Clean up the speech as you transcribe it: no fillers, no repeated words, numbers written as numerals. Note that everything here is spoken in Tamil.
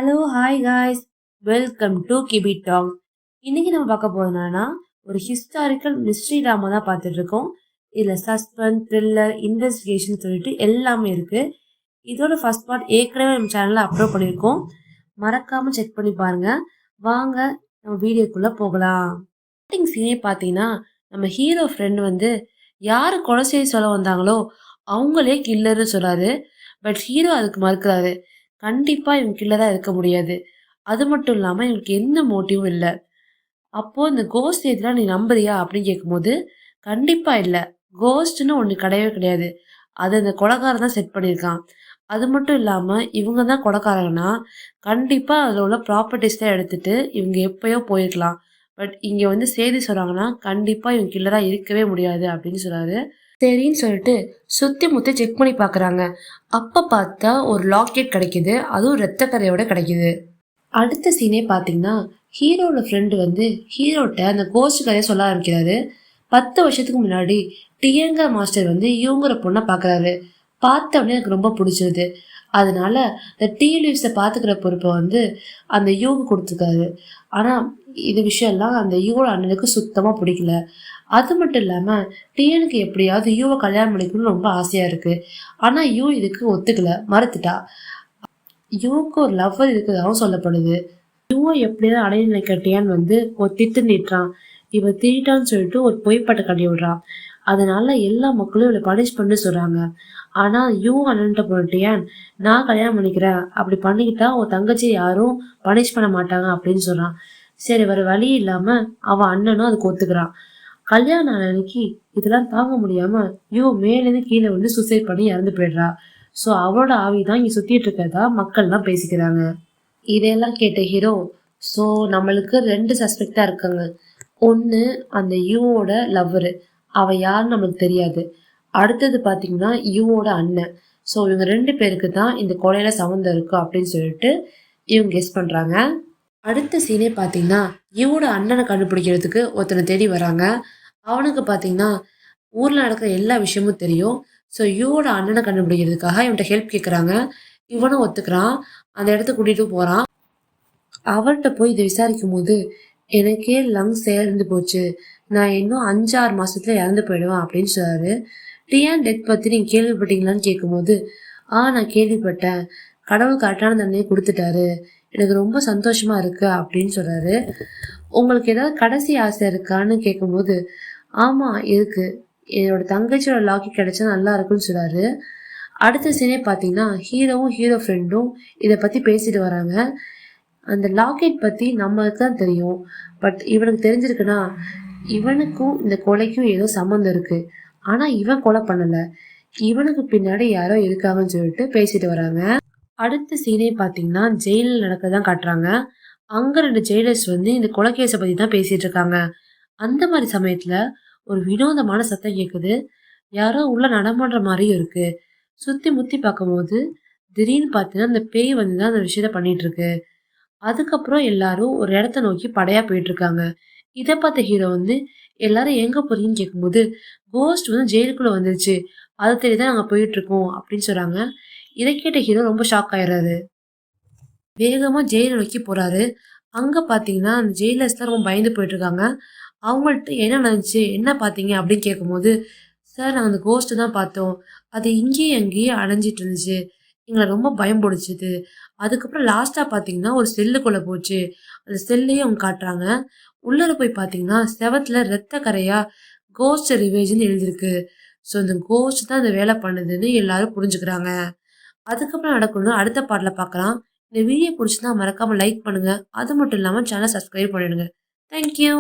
Hello, hi guys. Welcome to கிபி டாக். இன்னைக்கு நம்ம பார்க்க போறோம்னா ஒரு ஹிஸ்டாரிக்கல் மிஸ்ட்ரி ட்ராமா தான் பார்த்துட்டு இருக்கோம். இதுல சஸ்பென்ஸ், த்ரில்லர், இன்வெஸ்டிகேஷன் சொல்லிட்டு எல்லாமே இருக்கு. இதோட ஃபர்ஸ்ட் பார்ட் ஏற்கனவே நம்ம சேனல்ல அப்லோட் பண்ணியிருக்கோம். மறக்காம செக் பண்ணி பாருங்க. வாங்க நம்ம வீடியோக்குள்ள போகலாம். ஸ்டார்டிங் சீனே பார்த்தீங்கன்னா நம்ம ஹீரோ ஃப்ரெண்ட் வந்து யாரு கொலை செய்ய சொல்ல வந்தாங்களோ அவங்களே கில்லர்னு சொல்றாரு. பட் ஹீரோ அதுக்கு மறுக்கிறாரு. கண்டிப்பா இவங்க கில்லரா இருக்க முடியாது. அது மட்டும் இல்லாம இவங்களுக்கு எந்த மோட்டிவும் இல்ல. அப்போ இந்த கோஸ்ட் இதெல்லாம் நீ நம்புறியா அப்படின்னு கேட்கும்போது கண்டிப்பா இல்ல. கோஸ்ட்னு ஒண்ணு கிடையவே கிடையாது. அது அந்த கொலைகாரன் தான் செட் பண்ணியிருக்கான். அது மட்டும் இல்லாம இவங்க தான் கொலைகாரங்கன்னா கண்டிப்பா அதுல உள்ள ப்ராப்பர்ட்டிஸ்லாம் எடுத்துட்டு இவங்க எப்பயோ போயிருக்கலாம். பட் இங்க வந்து செய்தி சொல்றாங்கன்னா கண்டிப்பா இவங்க கில்லரா இருக்கவே முடியாது அப்படின்னு சொல்றாரு. சரின்னு சொல்லிட்டு சுத்தி முத்தி செக் பண்ணி பாக்குறாங்க. அப்ப பார்த்தா ஒரு லாக்கெட் கிடைக்குது. அதுவும் ரத்த கரையோட கிடைக்குது. அடுத்த சீனே பாத்தீங்கன்னா ஹீரோட ஃப்ரெண்டு வந்து ஹீரோட்ட அந்த கோஸ்ட் கதையை சொல்ல ஆரம்பிக்கிறாரு. 10 வருஷத்துக்கு முன்னாடி டியங்கா மாஸ்டர் வந்து இவங்கிற பொண்ணை பாக்குறாரு. பார்த்த உடனே எனக்கு ரொம்ப பிடிச்சிருது. அதனால இந்த டீ லீவ்ஸை பாத்துக்கிற பொறுப்பை வந்து அந்த யூக்கு கொடுத்துருக்காரு. ஆனா இது விஷயம்லாம் அந்த யூவோட அண்ணனுக்கு சுத்தமா பிடிக்கல. அது மட்டும் இல்லாம டிஎனுக்கு எப்படியாவது யூவை கல்யாணம் பண்ணிக்கணும்னு ரொம்ப ஆசையா இருக்கு. ஆனா யூ இதுக்கு ஒத்துக்கல, மறுத்துட்டா. யூக்கு ஒரு லவ்வர் இருக்கிறதாகவும் சொல்லப்படுது. யூவை எப்படியாவது அடைய நினைக்கிற டியான் வந்து ஒரு திட்டு நீட்டுறான். இவன் திருட்டான்னு சொல்லிட்டு ஒரு பொய்ப்பட்ட கட்டி விடுறான். அதனால எல்லா மக்களும் இவளை பனிஷ் பண்ணு சொல்றாங்க. ஆனா யூ அண்ணன்ட்ட போன டியான் நான் கல்யாணம் பண்ணிக்கிறேன், அப்படி பண்ணிக்கிட்டா உன் தங்கச்சி யாரும் பனிஷ் பண்ண மாட்டாங்க அப்படின்னு சொல்றான். சரி, வேற வழி இல்லாம அவன் அண்ணனும் அதுக்கு ஒத்துக்கிறான். கல்யாண அன்னைக்கு இதெல்லாம் தாங்க முடியாம யூ மேலேருந்து கீழே வந்து சூசைட் பண்ணி இறந்து போயிடுறா. ஸோ அவளோட ஆவிதான் இங்க சுத்திட்டு இருக்கிறதா மக்கள்லாம் பேசிக்கிறாங்க. இதெல்லாம் கேட்ட ஹீரோ, ஸோ நம்மளுக்கு 2 சஸ்பெக்டா இருக்காங்க. ஒன்று அந்த யூவோட லவ்வரு, அவ யாருன்னு நம்மளுக்கு தெரியாது. அடுத்தது பார்த்தீங்கன்னா யூவோட அண்ணன். ஸோ இவங்க 2 பேருக்கு தான் இந்த கொலையில சம்மந்தம் இருக்கு அப்படின்னு சொல்லிட்டு இவங்க கெஸ் பண்றாங்க. அடுத்த சீனே பார்த்தீங்கன்னா யூவோட அண்ணனை கண்டுபிடிக்கிறதுக்கு ஒருத்தனை தேடி வராங்க. அவனுக்கு பார்த்தீங்கன்னா ஊர்ல நடக்கிற எல்லா விஷயமும் தெரியும். ஸோ யூவோட அண்ணனை கண்டுபிடிக்கிறதுக்காக இவன்கிட்ட ஹெல்ப் கேட்குறாங்க. இவனும் ஒத்துக்கிறான். அந்த இடத்துக்கு கூட்டிட்டு போறான். அவர்கிட்ட போய் இதை விசாரிக்கும் போது எனக்கே லங்ஸ் இறந்து போச்சு, நான் இன்னும் 5-6 மாசத்துல இறந்து போயிடுவேன் அப்படின்னு சொல்றாரு. டியான் டெத் பத்தி நீங்க கேள்விப்பட்டீங்களான்னு கேட்கும்போது நான் கேள்விப்பட்டேன், கடவுள் கரெக்டான தண்டனையை கொடுத்துட்டாரு, எனக்கு ரொம்ப சந்தோஷமா இருக்கு அப்படின்னு சொல்றாரு. உங்களுக்கு ஏதாவது கடைசி ஆசை இருக்கான்னு கேட்கும்போது ஆமா இருக்கு, என்னோட தங்கச்சியோட லாக்கி கிடைச்சா நல்லா இருக்குன்னு சொல்றாரு. அடுத்த சீனே பார்த்தீங்கன்னா ஹீரோவும் ஹீரோ ஃப்ரெண்டும் இதை பத்தி பேசிட்டு வராங்க. அந்த லாக்கெட் பத்தி நம்மளுக்கு தான் தெரியும். பட் இவனுக்கு தெரிஞ்சிருக்குன்னா இவனுக்கும் இந்த கொலைக்கும் ஏதோ சம்மந்தம் இருக்கு. ஆனா இவன் கொலை பண்ணல, இவனுக்கு பின்னாடி யாரோ இருக்காங்கன்னு சொல்லிட்டு பேசிட்டு வராங்க. அடுத்த சீனே பாத்தீங்கன்னா ஜெயிலில் நடக்கதான் காட்டுறாங்க. அங்க 2 ஜெயிலர்ஸ் வந்து இந்த கொலைகேஸை பத்தி தான் பேசிட்டு இருக்காங்க. அந்த மாதிரி சமயத்துல ஒரு வினோதமான சத்தம் கேக்குது. யாரோ உள்ள நடமாடுற மாதிரியும் இருக்கு. சுத்தி முத்தி பார்க்கும்போது திடீர்னு பார்த்தீங்கன்னா அந்த பேய் வந்து தான் அந்த விஷயத்த பண்ணிட்டு இருக்கு. அதுக்கப்புறம் எல்லாரும் ஒரு இடத்த நோக்கி படையா போயிட்டு இருக்காங்க. இதை பார்த்த ஹீரோ வந்து எல்லாரும் எங்க போறீங்கன்னு கேட்கும்போது கோஸ்ட் வந்து ஜெயிலுக்குள்ள வந்துருச்சு, அதை தேடி தான் நாங்க போயிட்டு இருக்கோம் அப்படின்னு சொல்றாங்க. இதை கேட்ட ஹீரோ ரொம்ப ஷாக் ஆயிடுறாரு. வேகமா ஜெயிலை நோக்கி போறாரு. அங்க பாத்தீங்கன்னா அந்த ஜெயிலர்ஸ் தான் ரொம்ப பயந்து போயிட்டு இருக்காங்க. அவங்கள்ட்ட என்ன நடந்துச்சு, என்ன பாத்தீங்க அப்படின்னு கேட்கும்போது சார் நாங்கள் அந்த கோஸ்ட் தான் பார்த்தோம், அது இங்கேயும் அங்கேயும் அடைஞ்சிட்டு இருந்துச்சு, எங்களை ரொம்ப பயம் பிடிச்சிது. அதுக்கப்புறம் லாஸ்டா பாத்தீங்கன்னா ஒரு செல்லுக்குள்ள போச்சு. அந்த செல்லையும் அவங்க காட்டுறாங்க. உள்ளர போய் பாத்தீங்கன்னா செவத்துல ரத்த கரையா கோஸ்ட் ரிவேஜ்னு எழுதிருக்கு. ஸோ இந்த கோஸ்ட் தான் இந்த வேலை பண்ணுதுன்னு எல்லாரும் புரிஞ்சுக்கிறாங்க. அதுக்கப்புறம் நடக்கணும் அடுத்த பாட்டில் பார்க்கலாம். இந்த வீடியோ பிடிச்சிருந்தா மறக்காம லைக் பண்ணுங்க. அது மட்டும் இல்லாமல் சேனல் சப்ஸ்கிரைப் பண்ணிடுங்க. தேங்க்யூ.